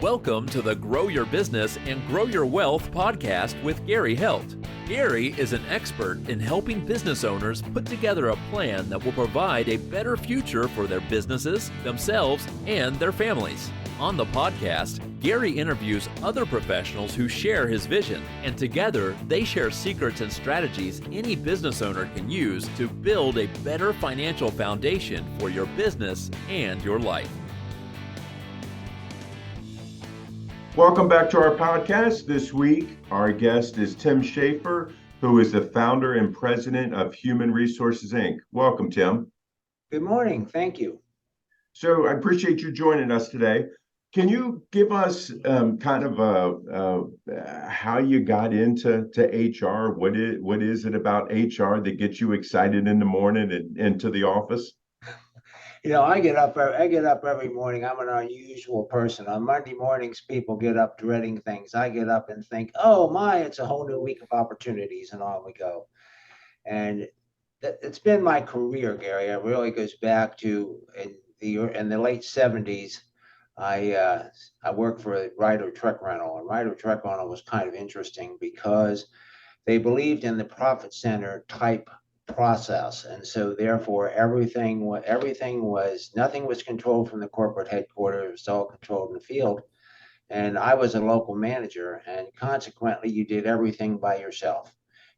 Welcome to the Grow Your Business and Grow Your Wealth podcast with Gary Helt. Gary is an expert in helping business owners put together a plan that will provide a better future for their businesses, themselves, and their families. On the podcast, Gary interviews other professionals who share his vision, and together they share secrets and strategies any business owner can use to build a better financial foundation for your business and your life. Welcome back to our podcast. This week, our guest is Tim Schaffer, who is the founder and president of Human Resources, Inc. Welcome, Tim. Good morning. Thank you. So I appreciate you joining us today. Can you give us kind of how you got into HR? What is it about HR that gets you excited in the morning and into the office? You know, I get up every morning. I'm an unusual person. On Monday mornings, people get up dreading things. I get up and think, oh my, it's a whole new week of opportunities, and on we go. And it's been my career, Gary. It really goes back to in the late 70s. I worked for a Ryder truck rental, and Ryder truck rental was kind of interesting because they believed in the profit center type process, and so therefore nothing was controlled from the corporate headquarters. It was all controlled in the field, and I was a local manager, and consequently you did everything by yourself.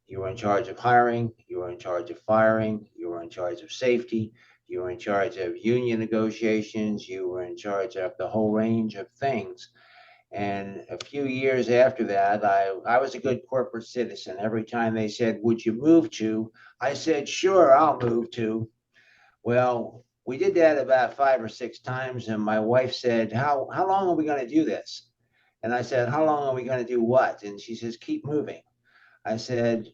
You were in charge of hiring, you were in charge of firing, you were in charge of safety, you were in charge of union negotiations, you were in charge of the whole range of things. And a few years after that, I was a good corporate citizen. Every time they said, would you move to? I said, sure, I'll move to. Well, we did that about 5 or 6 times. And my wife said, how long are we going to do this? And I said, how long are we going to do what? And she says, keep moving. I said,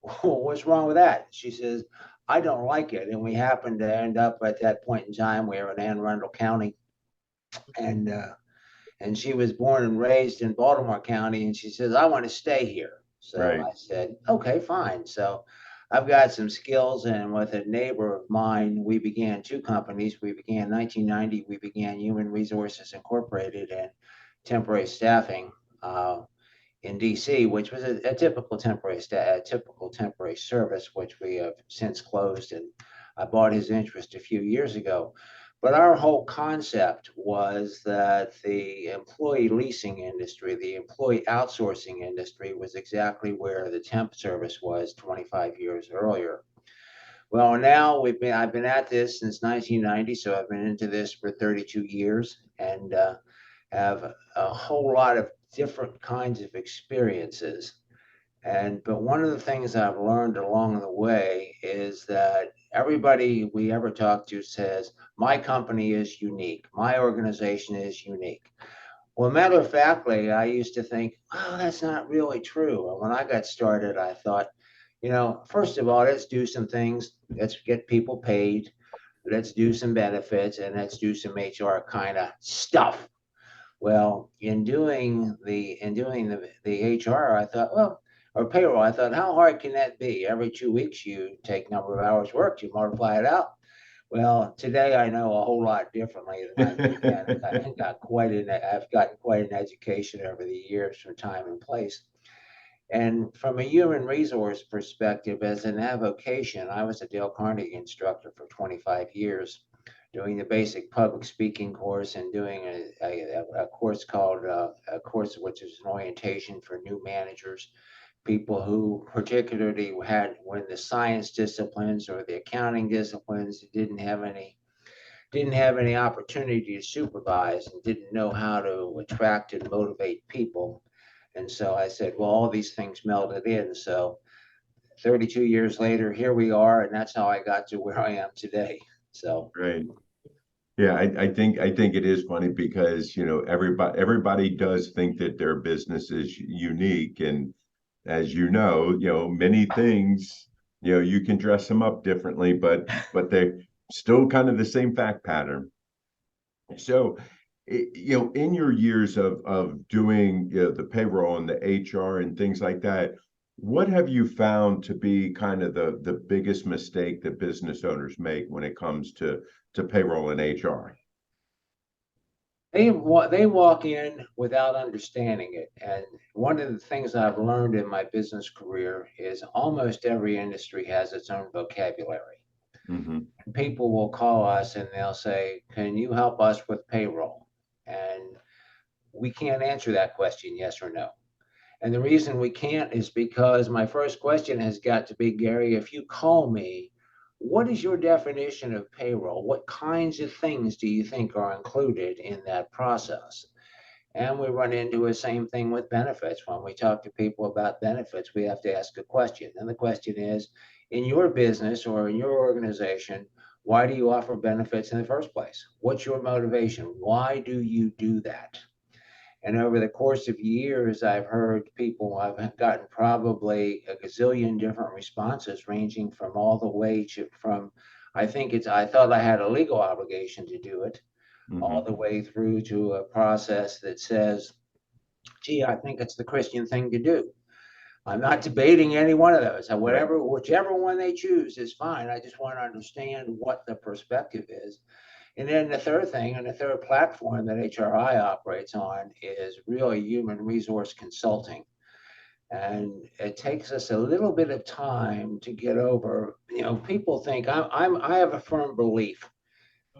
well, what's wrong with that? She says, I don't like it. And we happened to end up at that point in time, we were in Anne Arundel County. And she was born and raised in Baltimore County, and she says, I want to stay here. So right. I said, okay, fine. So I've got some skills, and with a neighbor of mine, we began 2 companies. We began in 1990, we began Human Resources Incorporated and temporary staffing in DC, which was a typical temporary service, which we have since closed, and I bought his interest a few years ago. But our whole concept was that the employee leasing industry, the employee outsourcing industry, was exactly where the temp service was 25 years earlier. Well, now I've been at this since 1990, so I've been into this for 32 years and have a whole lot of different kinds of experiences. But one of the things I've learned along the way is that everybody we ever talk to says, my company is unique, my organization is unique. Well, matter of factly, I used to think, oh, that's not really true. And when I got started, I thought, first of all, let's do some things. Let's get people paid. Let's do some benefits, and let's do some HR kind of stuff. Well, in doing the HR, I thought, or payroll, I thought, how hard can that be? Every 2 weeks, you take number of hours worked, you multiply it out. Well, today I know a whole lot differently than I did then. I've gotten quite an education over the years from time and place. And from a human resource perspective, as an avocation, I was a Dale Carnegie instructor for 25 years, doing the basic public speaking course and doing a course called a course which is an orientation for new managers, people who particularly had, when the science disciplines or the accounting disciplines didn't have any opportunity to supervise and didn't know how to attract and motivate people. And so I said, well, all these things melded in. So 32 years later, here we are, and that's how I got to where I am today. So right. Yeah, I think it is funny because everybody does think that their business is unique, and as many things, you can dress them up differently, but they're still kind of the same fact pattern. So, in your years of doing the payroll and the HR and things like that, what have you found to be kind of the biggest mistake that business owners make when it comes to payroll and HR? They walk in without understanding it. And one of the things I've learned in my business career is almost every industry has its own vocabulary. Hmm. People will call us and they'll say, "Can you help us with payroll?" And we can't answer that question, yes or no. And the reason we can't is because my first question has got to be, Gary, if you call me, what is your definition of payroll? What kinds of things do you think are included in that process? And we run into the same thing with benefits. When we talk to people about benefits, we have to ask a question. And the question is, in your business or in your organization, why do you offer benefits in the first place? What's your motivation? Why do you do that? And over the course of years, I've gotten probably a gazillion different responses, ranging from all the way from, I thought I had a legal obligation to do it, all Hmm. the way through to a process that says, gee, I think it's the Christian thing to do. I'm not debating any one of those. Right. Whichever one they choose is fine. I just want to understand what the perspective is. And then the third thing, and the third platform that HRI operates on is really human resource consulting. And it takes us a little bit of time to get over, people think I have a firm belief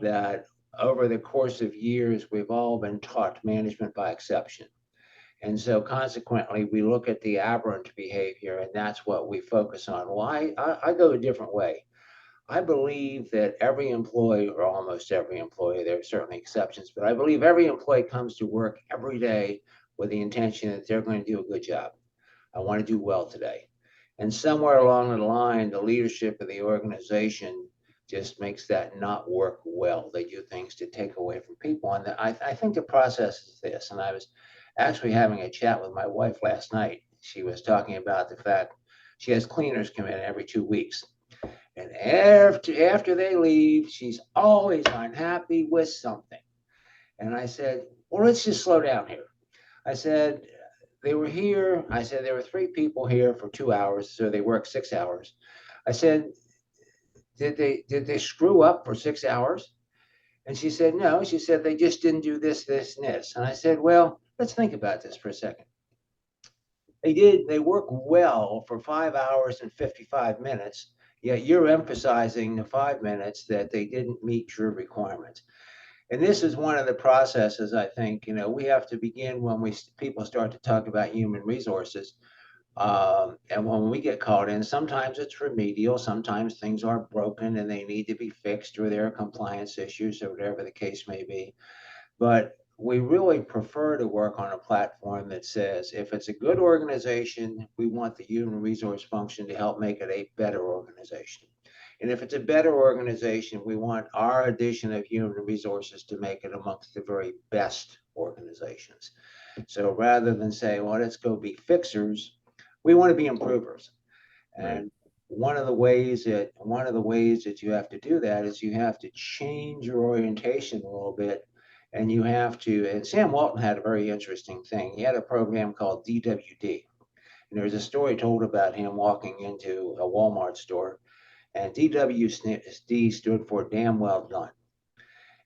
that over the course of years, we've all been taught management by exception. And so consequently, we look at the aberrant behavior and that's what we focus on. Well, I go a different way. I believe that every employee, or almost every employee, there are certainly exceptions, but I believe every employee comes to work every day with the intention that they're going to do a good job. I want to do well today. And somewhere along the line, the leadership of the organization just makes that not work well. They do things to take away from people. And I think the process is this. And I was actually having a chat with my wife last night. She was talking about the fact she has cleaners come in every 2 weeks. And after they leave, she's always unhappy with something. And I said, well, let's just slow down here. I said, they were here. I said, there were 3 people here for 2 hours, so they worked 6 hours. I said, did they screw up for 6 hours? And she said, no. She said, they just didn't do this, this, and this. And I said, well, let's think about this for a second. They work well for 5 hours and 55 minutes, yet you're emphasizing the 5 minutes that they didn't meet your requirements. And this is one of the processes I think, we have to begin when people start to talk about human resources. And when we get called in, sometimes it's remedial, sometimes things are broken and they need to be fixed, or there are compliance issues, or whatever the case may be. But we really prefer to work on a platform that says, if it's a good organization, we want the human resource function to help make it a better organization. And if it's a better organization, we want our addition of human resources to make it amongst the very best organizations. So rather than say, well, let's go be fixers, we want to be improvers. Right. And one of the ways that you have to do that is you have to change your orientation a little bit. And Sam Walton had a very interesting thing. He had a program called DWD. And there was a story told about him walking into a Walmart store, and DWD stood for damn well done.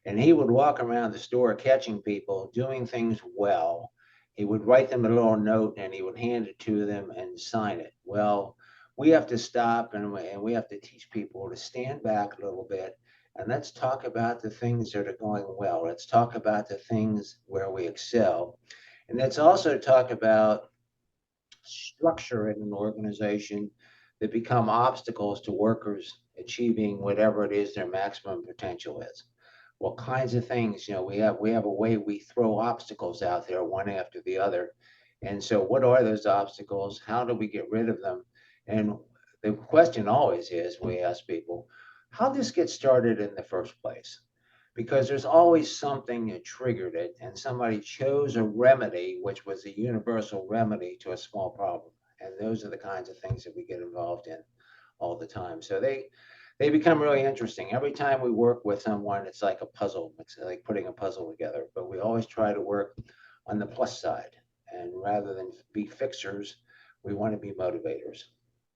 And he would walk around the store catching people doing things well. He would write them a little note and he would hand it to them and sign it. Well, we have to stop and we have to teach people to stand back a little bit and let's talk about the things that are going well. Let's talk about the things where we excel. And let's also talk about structure in an organization that become obstacles to workers achieving whatever it is their maximum potential is. What kinds of things, we have a way we throw obstacles out there one after the other. And so what are those obstacles? How do we get rid of them? And the question always is, we ask people, how did this get started in the first place? Because there's always something that triggered it, and somebody chose a remedy which was a universal remedy to a small problem. And those are the kinds of things that we get involved in all the time. So they become really interesting. Every time we work with someone, it's like a puzzle. It's like putting a puzzle together. But we always try to work on the plus side. And rather than be fixers, we want to be motivators.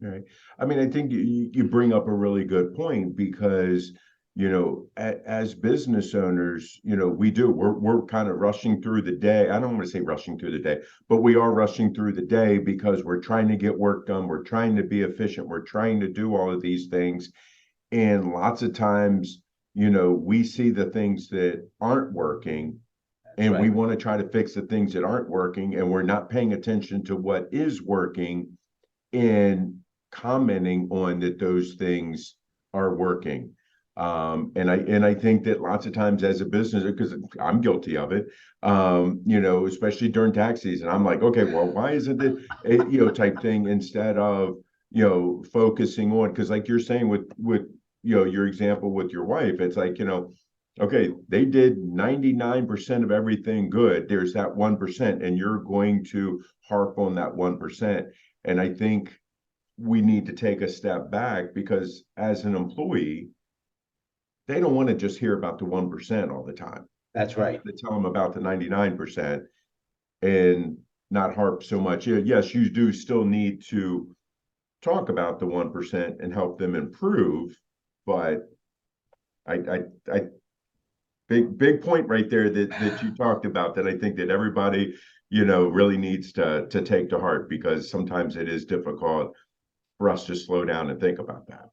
Right. I mean, I think you bring up a really good point because, as business owners, we're kind of rushing through the day. I don't want to say rushing through the day, but we are rushing through the day because we're trying to get work done. We're trying to be efficient. We're trying to do all of these things. And lots of times, we see the things that aren't working That's and right. we want to try to fix the things that aren't working, and we're not paying attention to what is working and commenting on that those things are working. And I think that lots of times as a business, because I'm guilty of it, especially during tax season, I'm like, okay, well, why isn't it, type thing, instead of focusing on, because like you're saying with your example with your wife, it's like, okay, they did 99% of everything good. There's that 1%, and you're going to harp on that 1%. And I think we need to take a step back, because as an employee, they don't want to just hear about the 1% all the time. That's right. They tell them about the 99% and not harp so much. Yes, you do still need to talk about the 1% and help them improve. But I big point right there that you talked about, that I think that everybody, really needs to take to heart, because sometimes it is difficult for us to slow down and think about that.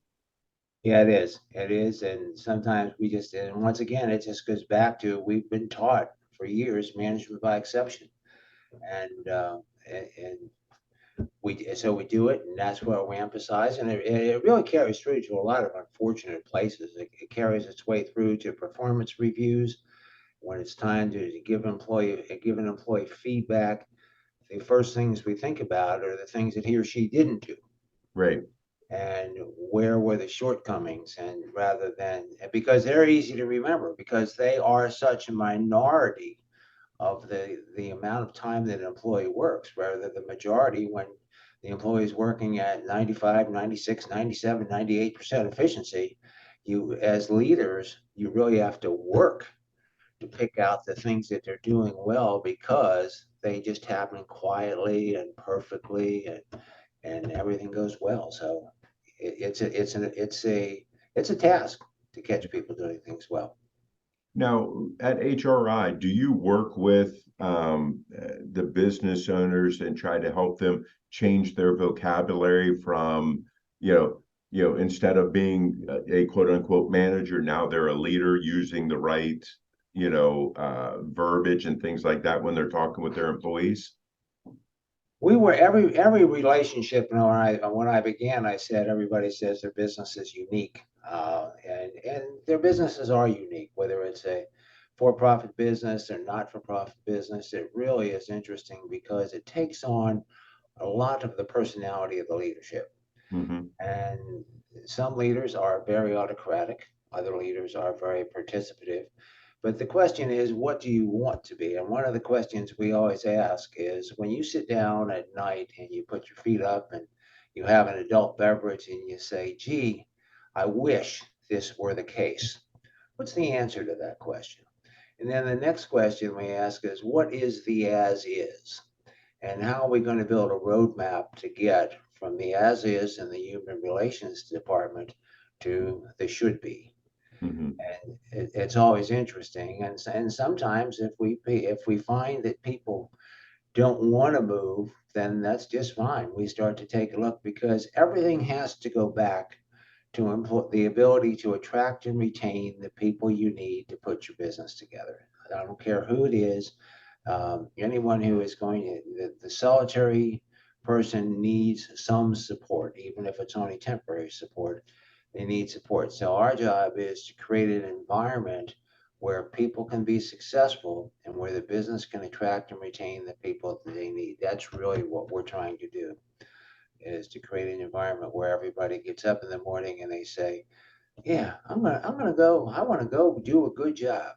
Yeah, it is. It is. And sometimes and once again, it just goes back to we've been taught for years management by exception. And so we do it, and that's what we emphasize. And it really carries through to a lot of unfortunate places. It carries its way through to performance reviews. When it's time to give an employee feedback, the first things we think about are the things that he or she didn't do, Right. and where were the shortcomings, and rather than, because they're easy to remember because they are such a minority of the amount of time that an employee works, rather than the majority. When the employee is working at 95, 96, 97, 98% efficiency, you as leaders, you really have to work to pick out the things that they're doing well, because they just happen quietly and perfectly, and everything goes well. So it's a task to catch people doing things well. Now, at HRI, do you work with the business owners and try to help them change their vocabulary from, instead of being a quote unquote manager, now they're a leader, using the right, verbiage and things like that when they're talking with their employees? We were every relationship. When I began, I said everybody says their business is unique, and their businesses are unique, whether it's a for-profit business or not-for-profit business. It really is interesting because it takes on a lot of the personality of the leadership. Mm-hmm. And some leaders are very autocratic, other leaders are very participative. But the question is, what do you want to be? And one of the questions we always ask is, when you sit down at night and you put your feet up and you have an adult beverage and you say, gee, I wish this were the case. What's the answer to that question? And then the next question we ask is, what is the as is? And how are we going to build a roadmap to get from the as is in the human relations department to the should be? Mm-hmm. And it's always interesting. And sometimes if we find that people don't want to move, then that's just fine. We start to take a look, because everything has to go back to the ability to attract and retain the people you need to put your business together. I don't care who it is. Anyone who is going to, the solitary person needs some support, even if it's only temporary support. They need support. So our job is to create an environment where people can be successful and where the business can attract and retain the people that they need. That's really what we're trying to do, is to create an environment where everybody gets up in the morning and they say, yeah, I want to go do a good job.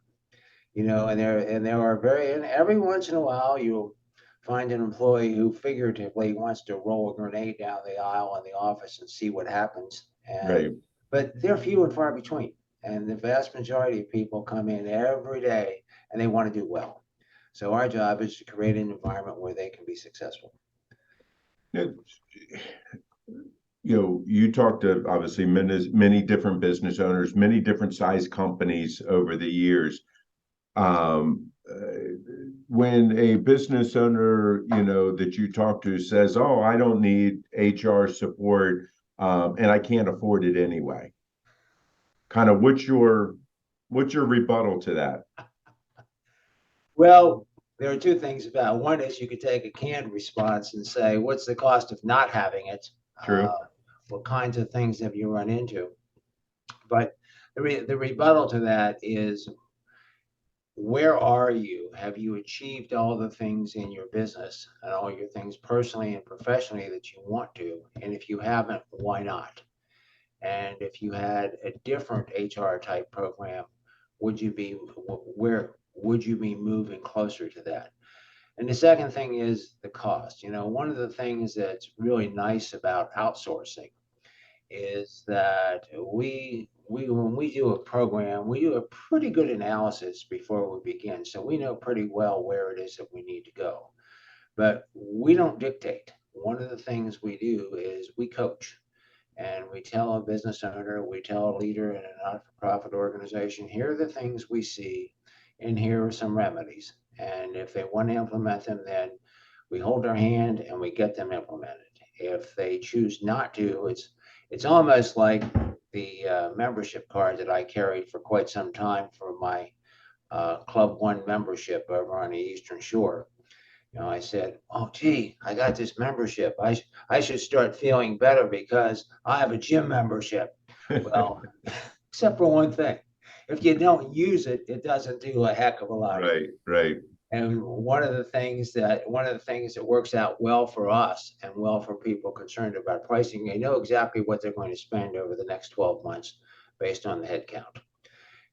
And every once in a while you'll find an employee who figuratively wants to roll a grenade down the aisle in the office and see what happens. Right. But they're few and far between. And the vast majority of people come in every day and they want to do well. So our job is to create an environment where they can be successful. you talked to obviously many different business owners, many different size companies over the years. When a business owner, that you talk to says, "Oh, I don't need HR support, and I can't afford it anyway," kind of what's your rebuttal to that? Well, there are two things about it. One is you could take a canned response and say, what's the cost of not having it? True. What kinds of things have you run into? But the rebuttal to that is, where are you? Have you achieved all the things in your business and all your things personally and professionally that you want to? And if you haven't, why not? And if you had a different HR type program, where would you be moving closer to that? And the second thing is the cost. One of the things that's really nice about outsourcing is that when we do a program, we do a pretty good analysis before we begin. So we know pretty well where it is that we need to go. But we don't dictate. One of the things we do is we coach. And we tell a business owner, we tell a leader in a not-for-profit organization, here are the things we see, and here are some remedies. And if they want to implement them, then we hold their hand and we get them implemented. If they choose not to, it's almost like the membership card that I carried for quite some time for my Club One membership over on the Eastern Shore. I said, oh, gee, I got this membership. I should start feeling better because I have a gym membership. Well, except for one thing. If you don't use it, it doesn't do a heck of a lot. Right, right. And one of the things that works out well for us and well for people concerned about pricing, they know exactly what they're going to spend over the next 12 months based on the head count.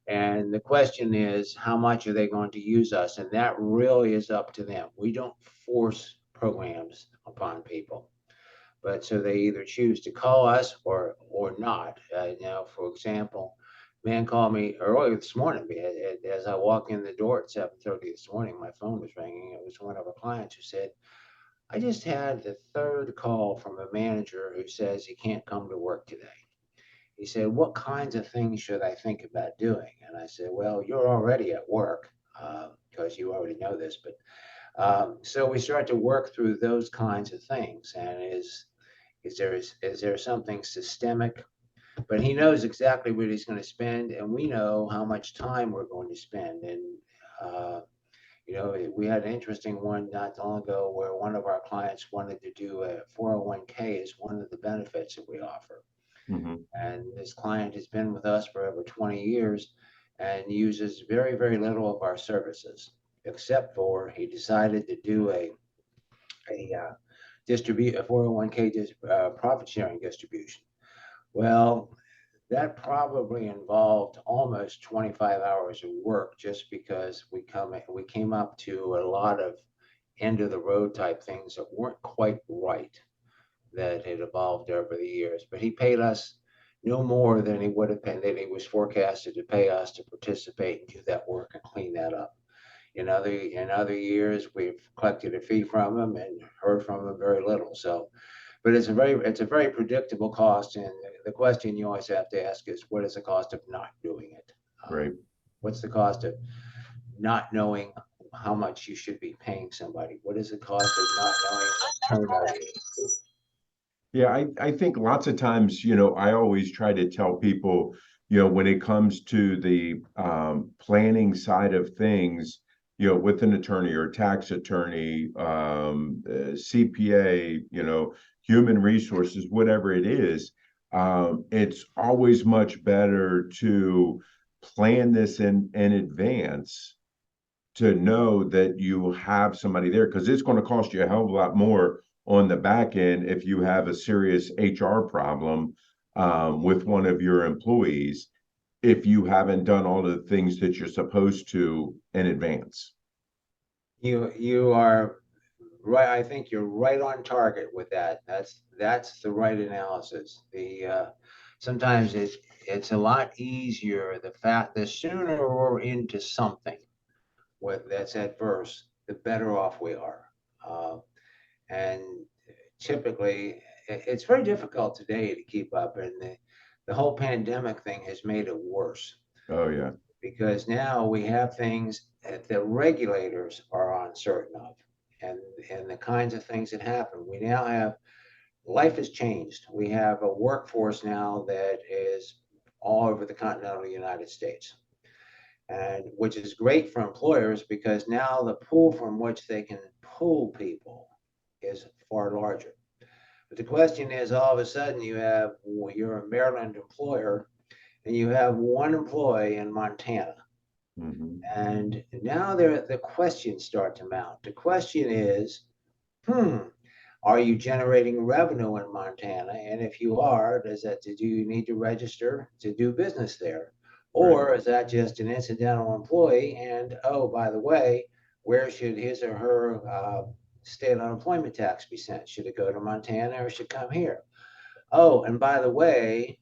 And the question is, how much are they going to use us? And that really is up to them. We don't force programs upon people. But so they either choose to call us or not. For example, man called me earlier this morning. As I walk in the door at 7:30 this morning, my phone was ringing. It was one of our clients who said, I just had the third call from a manager who says he can't come to work today. He said, what kinds of things should I think about doing? And I said, well, you're already at work because you already know this. But so we start to work through those kinds of things. And is there something systemic? But he knows exactly what he's going to spend, and we know how much time we're going to spend. And we had an interesting one not long ago where one of our clients wanted to do a 401k as one of the benefits that we offer. Mm-hmm. And this client has been with us for over 20 years and uses very, very little of our services, except for he decided to do a 401k profit sharing distribution. Well, that probably involved almost 25 hours of work just because we came up to a lot of end of the road type things that weren't quite right, that had evolved over the years. But he paid us no more than he would have paid, than he was forecasted to pay us to participate and do that work and clean that up. In other years, we've collected a fee from him and heard from him very little. So, but it's a very predictable cost. And the question you always have to ask is, what is the cost of not doing it? Right. What's the cost of not knowing how much you should be paying somebody? What is the cost of not knowing what turnover is? Yeah, I think lots of times, I always try to tell people, when it comes to the planning side of things, with an attorney or tax attorney, CPA, human resources, whatever it is, it's always much better to plan this in advance to know that you have somebody there, because it's going to cost you a hell of a lot more on the back end if you have a serious HR problem with one of your employees, if you haven't done all the things that you're supposed to in advance. You are right. I think you're right on target with that. That's the right analysis. Sometimes it's a lot easier. The sooner we're into something that's adverse, the better off we are. And typically, it's very difficult today to keep up, and the whole pandemic thing has made it worse. Oh yeah. Because now we have things that the regulators are uncertain of, and the kinds of things that happen. We now have life has changed. We have a workforce now that is all over the continental United States, and which is great for employers because now the pool from which they can pull people is far larger. But the question is, all of a sudden, you're a Maryland employer, and you have one employee in Montana. Mm-hmm. And now the questions start to mount. The question is, are you generating revenue in Montana? And if you are, do you need to register to do business there? Or Right. is that just an incidental employee? And oh, by the way, where should his or her state unemployment tax be sent? Should it go to Montana or should it come here? Oh, and by the way,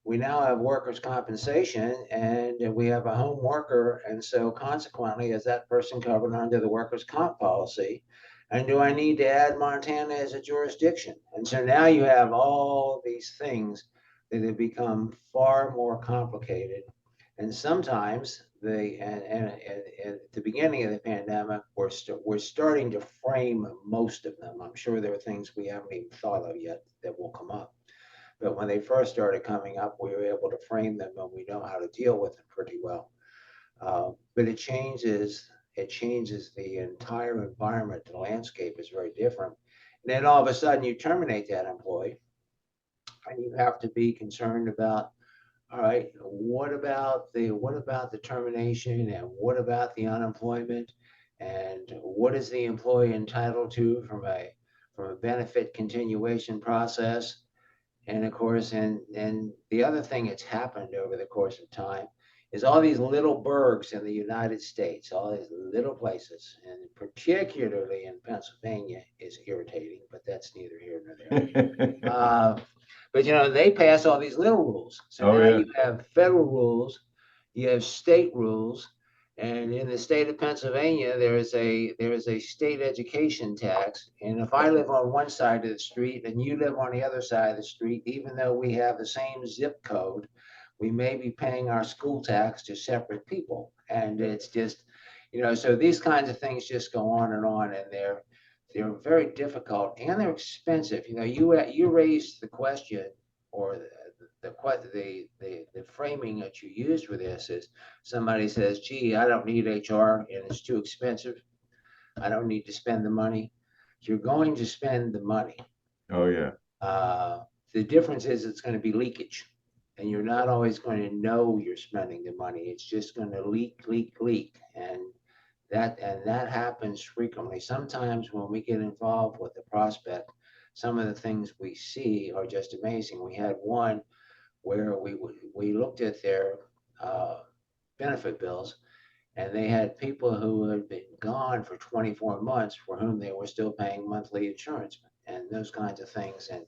we now have workers' compensation and we have a home worker. And so consequently, is that person covered under the workers' comp policy? And do I need to add Montana as a jurisdiction? And so now you have all these things that have become far more complicated. And sometimes at the beginning of the pandemic, we're starting to frame most of them. I'm sure there are things we haven't even thought of yet that will come up. But when they first started coming up, we were able to frame them and we know how to deal with them pretty well. But it changes the entire environment. The landscape is very different. And then all of a sudden you terminate that employee and you have to be concerned about, all right, what about the termination and what about the unemployment and what is the employee entitled to from a benefit continuation process? And of course, and the other thing that's happened over the course of time is all these little burgs in the United States, all these little places, and particularly in Pennsylvania is irritating, but that's neither here nor there. But they pass all these little rules. So Oh now yeah. you have federal rules, you have state rules, and in the state of Pennsylvania, there is a state education tax. And if I live on one side of the street and you live on the other side of the street, even though we have the same zip code, we may be paying our school tax to separate people. And it's just, so these kinds of things just go on, and they're very difficult and they're expensive. You raised the question, or the framing that you use for this is somebody says, gee, I don't need HR and it's too expensive. I don't need to spend the money. You're going to spend the money. Oh yeah. The difference is it's going to be leakage, and you're not always going to know you're spending the money. It's just going to leak. And that happens frequently. Sometimes when we get involved with the prospect, some of the things we see are just amazing. We had one where we looked at their benefit bills, and they had people who had been gone for 24 months for whom they were still paying monthly insurance and those kinds of things. And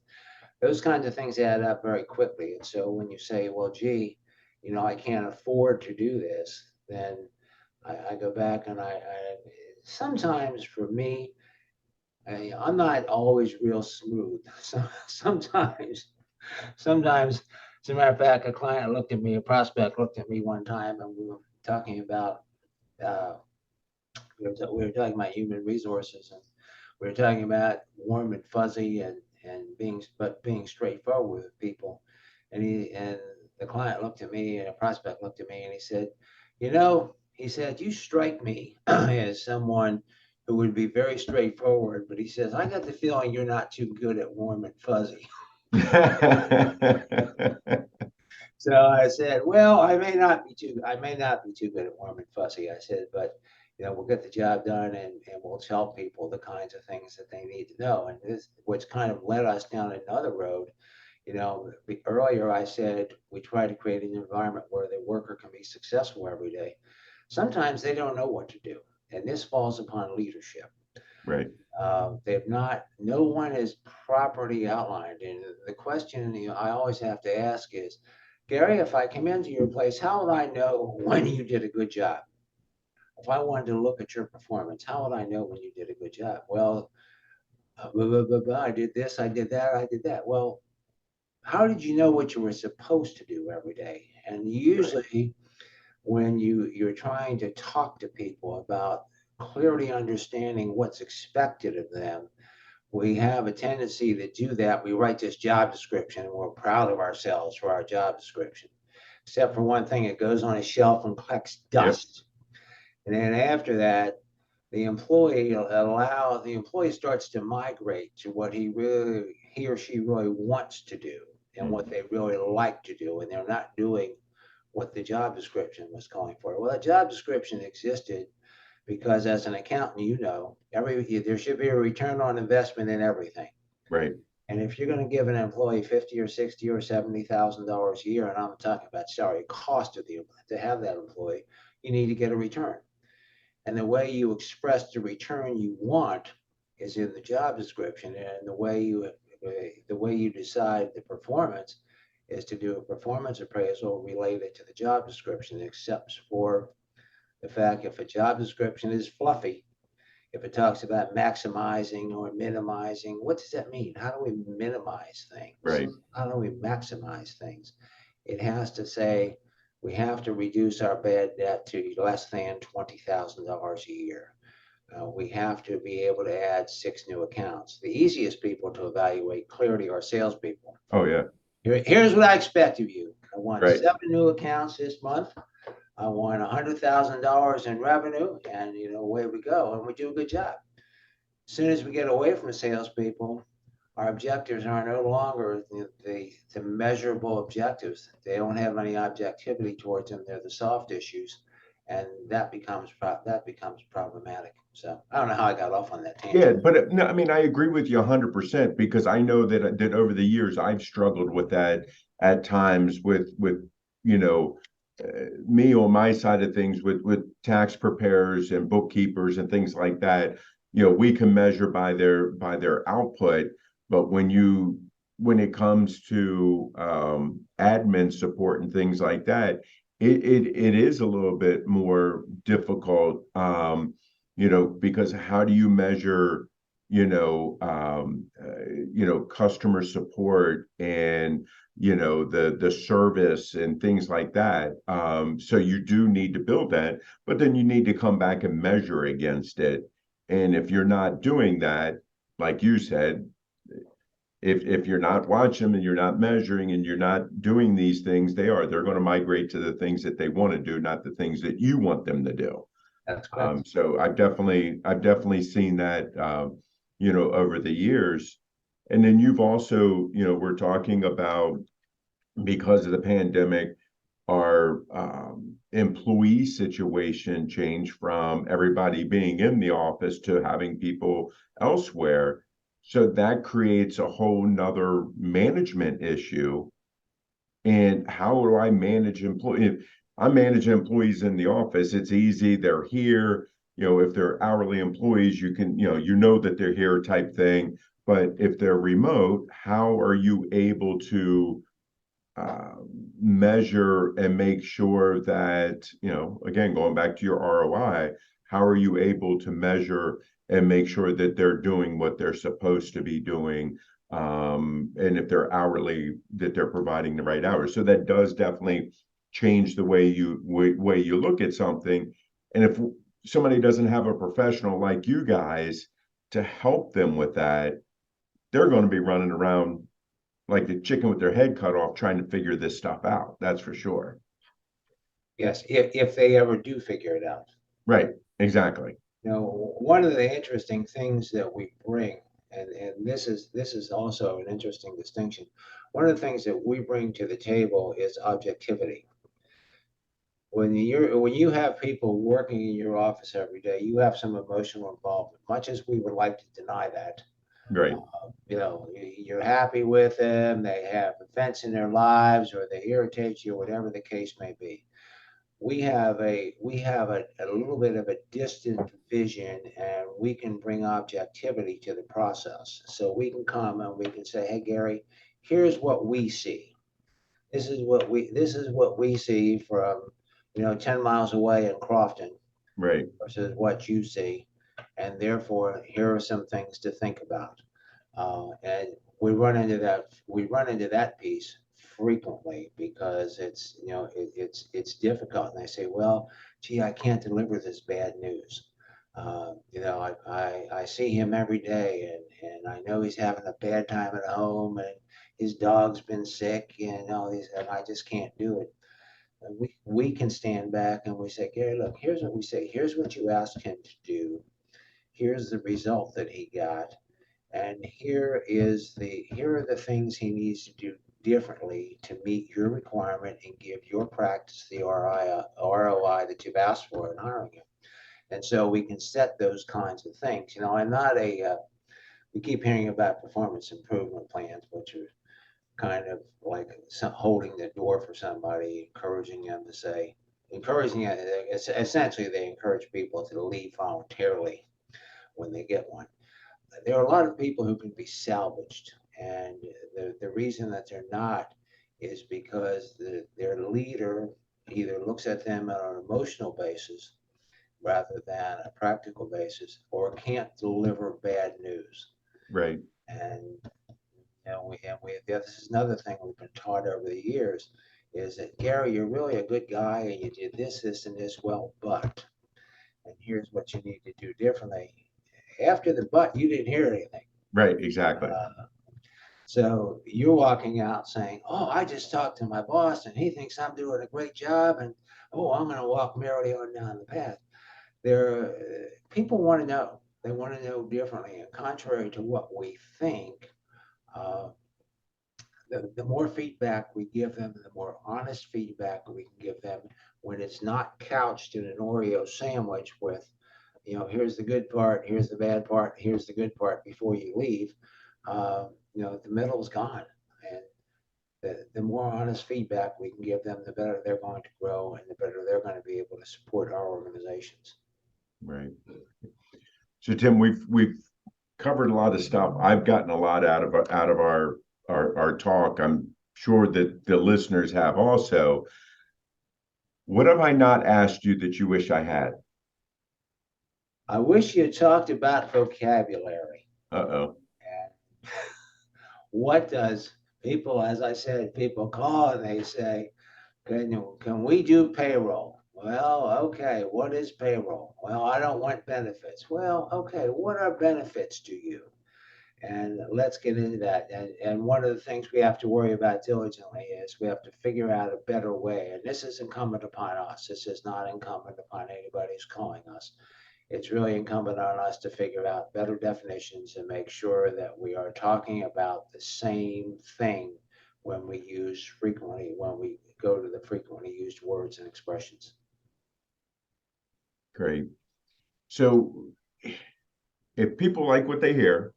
those kinds of things add up very quickly. And so when you say, well, gee, I can't afford to do this, then I go back and I sometimes for me, I'm not always real smooth. So sometimes, as a matter of fact, a prospect looked at me one time, and we were talking about, uh, we were talking about human resources, and we were talking about warm and fuzzy and being straightforward with people. And the client looked at me, and a prospect looked at me, and he said, he said, you strike me as someone who would be very straightforward, but he says, I got the feeling you're not too good at warm and fuzzy. So I said, well, I may not be too good at warm and fuzzy. I said, but we'll get the job done, and we'll tell people the kinds of things that they need to know. And this, which kind of led us down another road. Earlier I said we try to create an environment where the worker can be successful every day. Sometimes they don't know what to do, and this falls upon leadership. Right. No one is properly outlined. And the question I always have to ask is, Gary, if I come into your place, how would I know when you did a good job? If I wanted to look at your performance, how would I know when you did a good job? Well, Blah, blah, blah, blah. I did this, I did that, I did that. Well, how did you know what you were supposed to do every day? And Right. usually when you're trying to talk to people about clearly understanding what's expected of them, we have a tendency to do that. We write this job description and we're proud of ourselves for our job description. Except for one thing, it goes on a shelf and collects Yep. dust. And then after that, the employee starts to migrate to what he or she really wants to do and what Mhm. they really like to do, and they're not doing what the job description was calling for. Well, the job description existed because as an accountant, there should be a return on investment in everything. Right. And if you're going to give an employee 50 or 60 or $70,000 a year, and I'm talking about salary cost of to have that employee, you need to get a return. And the way you express the return you want is in the job description. And the way you decide the performance is to do a performance appraisal related to the job description, except for the fact if a job description is fluffy, if it talks about maximizing or minimizing, what does that mean? How do we minimize things? Right. How do we maximize things? It has to say we have to reduce our bad debt to less than $20,000 a year. We have to be able to add 6 new accounts. The easiest people to evaluate clearly are salespeople. Oh yeah. Here's what I expect of you. I want Right. 7 new accounts this month. I want $100,000 in revenue, and away we go, and we do a good job. As soon as we get away from the salespeople, our objectives are no longer the measurable objectives. They don't have any objectivity towards them. They're the soft issues, and that becomes problematic. So I don't know how I got off on that Yeah, tangent. but no, I mean, I agree with you 100% because I know that over the years I've struggled with that at times with you know me on my side of things with tax preparers and bookkeepers and things like that. We can measure by their output, but when it comes to admin support and things like that, it is a little bit more difficult. Because how do you measure, customer support and, the service and things like that. So you do need to build that, but then you need to come back and measure against it. And if you're not doing that, like you said, if you're not watching and you're not measuring and you're not doing these things, they're going to migrate to the things that they want to do, not the things that you want them to do. That's correct. So I've definitely seen that, over the years. And then you've also, we're talking about because of the pandemic, our employee situation changed from everybody being in the office to having people elsewhere. So that creates a whole nother management issue. And how do I manage employees? If I'm managing employees in the office, it's easy. They're here. If they're hourly employees, you know that they're here type thing. But if they're remote, how are you able to uh, measure and make sure that, again, going back to your ROI, how are you able to measure and make sure that they're doing what they're supposed to be doing? And if they're hourly, that they're providing the right hours. So that does definitely change the way you look at something. And if somebody doesn't have a professional like you guys to help them with that, they're going to be running around like the chicken with their head cut off trying to figure this stuff out. That's for sure. Yes, if they ever do figure it out. Right. Exactly. One of the interesting things that we bring, and this is also an interesting distinction. One of the things that we bring to the table is objectivity. When you have people working in your office every day, you have some emotional involvement. Much as we would like to deny that, Right. you're happy with them, they have events in their lives, or they irritate you, whatever the case may be. We have a little bit of a distant vision, and we can bring objectivity to the process. So we can come and we can say, hey Gary, here's what we see. This is what we see from 10 miles away in Crofton Right. versus what you see. and therefore here are some things to think about. And we run into that piece frequently because it's difficult. And they say, well, gee, I can't deliver this bad news. I see him every day, and I know he's having a bad time at home, and his dog's been sick, and all these, and I just can't do it. And we can stand back and we say, Gary, look, here's what we say. Here's what you asked him to do. Here's the result that he got. And here are the things he needs to do differently to meet your requirement and give your practice the ROI that you've asked for in hiring him. And so we can set those kinds of things. I'm not we keep hearing about performance improvement plans, which are kind of like holding the door for somebody, essentially they encourage people to leave voluntarily when they get one. There are a lot of people who can be salvaged, and the reason that they're not is because their leader either looks at them on an emotional basis rather than a practical basis, or can't deliver bad news. Right. And this is another thing we've been taught over the years is that, Gary, you're really a good guy and you did this, and this well, and here's what you need to do differently. After the but, you didn't hear anything. Right, exactly. So you're walking out saying, oh, I just talked to my boss and he thinks I'm doing a great job, and I'm going to walk merrily on down the path. People want to know. They want to know differently. And contrary to what we think, the more feedback we give them, the more honest feedback we can give them when it's not couched in an Oreo sandwich with, here's the good part, here's the bad part, here's the good part before you leave. The middle's gone. And the more honest feedback we can give them, the better they're going to grow and the better they're going to be able to support our organizations. Right. So Tim, we've covered a lot of stuff. I've gotten a lot out of our talk. I'm sure that the listeners have also. What have I not asked you that you wish I had? I wish you had talked about vocabulary. Uh-oh. And what does people, as I said, people call and they say, can we do payroll? Well, okay, what is payroll? Well, I don't want benefits. Well, okay, what are benefits to you? And let's get into that. And one of the things we have to worry about diligently is we have to figure out a better way. And this is incumbent upon us. This is not incumbent upon anybody who's calling us. It's really incumbent on us to figure out better definitions and make sure that we are talking about the same thing when we go to the frequently used words and expressions. Great. So if people like what they hear,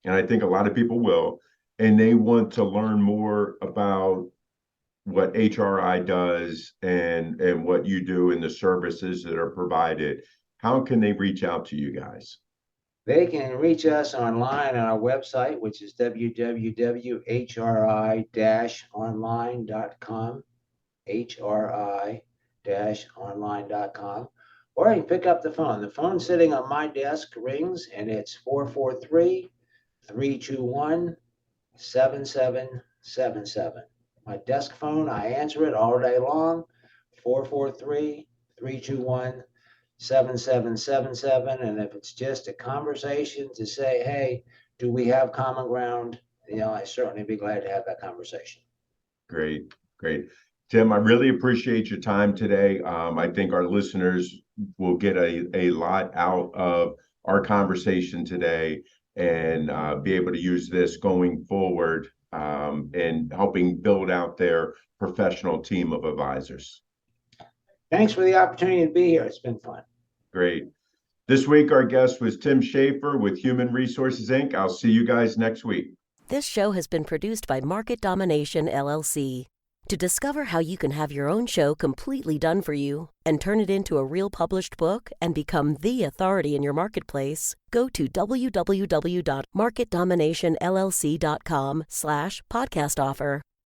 and I think a lot of people will, and they want to learn more about what HRi does and what you do and the services that are provided, how can they reach out to you guys? They can reach us online on our website, which is www.hri-online.com, hri-online.com, or you can pick up the phone. The phone sitting on my desk rings, and it's 443-321-7777. My desk phone, I answer it all day long, 443-321-7777. And if it's just a conversation to say, hey, do we have common ground? I certainly be glad to have that conversation. Great. Tim, I really appreciate your time today. I think our listeners will get a lot out of our conversation today and be able to use this going forward and helping build out their professional team of advisors. Thanks for the opportunity to be here. It's been fun. Great. This week, our guest was Tim Schaffer with Human Resources, Inc. I'll see you guys next week. This show has been produced by Market Domination, LLC. To discover how you can have your own show completely done for you and turn it into a real published book and become the authority in your marketplace, go to www.marketdominationllc.com/podcast offer.